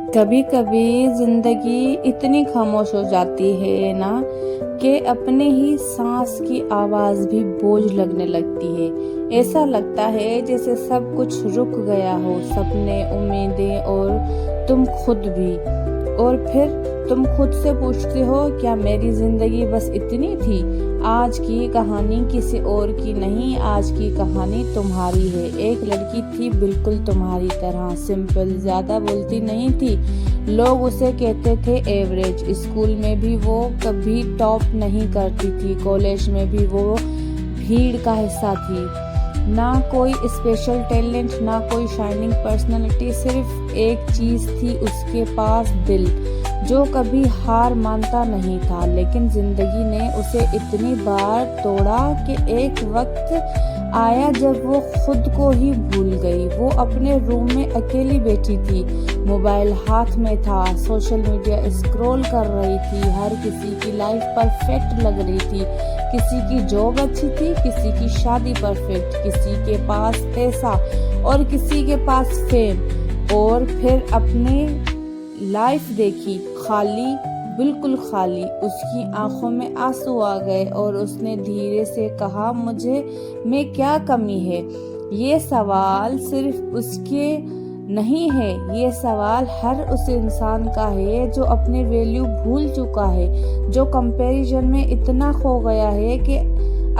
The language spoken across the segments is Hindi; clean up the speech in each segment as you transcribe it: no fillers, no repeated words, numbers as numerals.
कभी कभी जिंदगी इतनी खामोश हो जाती है ना कि अपने ही सांस की आवाज भी बोझ लगने लगती है। ऐसा लगता है जैसे सब कुछ रुक गया हो, सपने, उम्मीदें और तुम खुद भी। और फिर तुम खुद से पूछते हो, क्या मेरी जिंदगी बस इतनी थी? आज की कहानी किसी और की नहीं, आज की कहानी तुम्हारी है। एक लड़की थी बिल्कुल तुम्हारी तरह, सिंपल, ज्यादा बोलती नहीं थी। लोग उसे कहते थे एवरेज। स्कूल में भी वो कभी टॉप नहीं करती थी, कॉलेज में भी वो भीड़ का हिस्सा थी। ना कोई स्पेशल टैलेंट, ना कोई शाइनिंग पर्सनालिटी, सिर्फ एक चीज थी उसके पास, दिल, जो कभी हार मानता नहीं था। लेकिन जिंदगी ने उसे इतनी बार तोड़ा कि एक वक्त आया जब वो खुद को ही भूल गई। वो अपने रूम में अकेली बैठी थी, मोबाइल हाथ में था, सोशल मीडिया स्क्रॉल कर रही थी। हर किसी की लाइफ परफेक्ट लग रही थी, किसी की जॉब अच्छी थी, किसी की शादी परफेक्ट, किसी के पास पैसा और किसी के पास फेम। और फिर अपने लाइफ देखी, खाली, बिल्कुल खाली। उसकी आंखों में आंसू आ गए और उसने धीरे से कहा, मुझे में क्या कमी है? ये सवाल सिर्फ उसके नहीं है, ये सवाल हर उस इंसान का है जो अपने वैल्यू भूल चुका है, जो कंपैरिजन में इतना खो गया है कि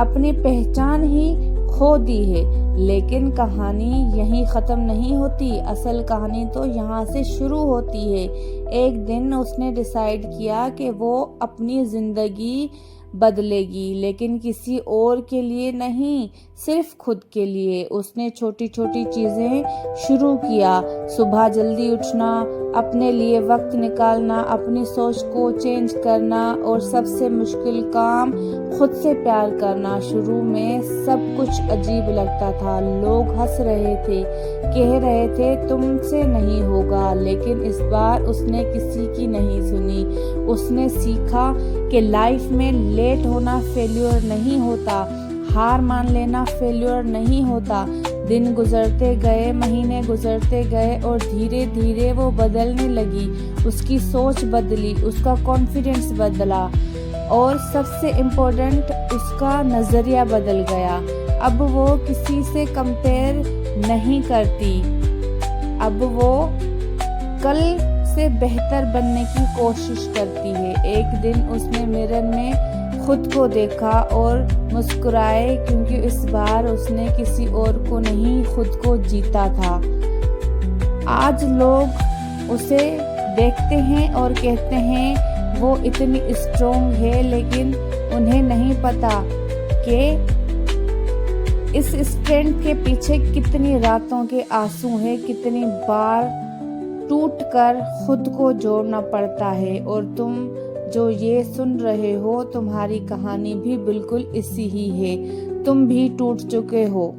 अपनी पहचान ही खो दी है। लेकिन कहानी यहीं खत्म नहीं होती, असल कहानी तो यहाँ से शुरू होती है। एक दिन उसने डिसाइड किया कि वो अपनी जिंदगी बदलेगी, लेकिन किसी और के लिए नहीं, सिर्फ खुद के लिए। उसने छोटी छोटी चीजें शुरू किया, सुबह जल्दी उठना, अपने लिए वक्त निकालना, अपनी सोच को चेंज करना और सबसे मुश्किल काम, खुद से प्यार करना। शुरू में सब कुछ अजीब लगता था, लोग हंस रहे थे, कह रहे थे तुमसे नहीं होगा। लेकिन इस बार उसने किसी की नहीं सुनी। उसने सीखा कि लाइफ में लेट होना फेल्यूर नहीं होता, हार मान लेना फेल्यूर नहीं होता। दिन गुजरते गए, महीने गुजरते गए और धीरे धीरे वो बदलने लगी। उसकी सोच बदली, उसका कॉन्फिडेंस बदला और सबसे इम्पोर्टेंट, उसका नजरिया बदल गया। अब वो किसी से कंपेयर नहीं करती, अब वो कल से बेहतर बनने की कोशिश करती है। एक दिन उसने मिरर में खुद को देखा और मुस्कुराए, क्योंकि इस बार उसने किसी और को नहीं, खुद को जीता था। आज लोग उसे देखते हैं और कहते हैं वो इतनी स्ट्रॉन्ग है, लेकिन उन्हें नहीं पता कि इस स्ट्रेंथ के पीछे कितनी रातों के आंसू हैं, कितनी बार टूट कर खुद को जोड़ना पड़ता है। और तुम जो ये सुन रहे हो, तुम्हारी कहानी भी बिल्कुल इसी ही है। तुम भी टूट चुके हो।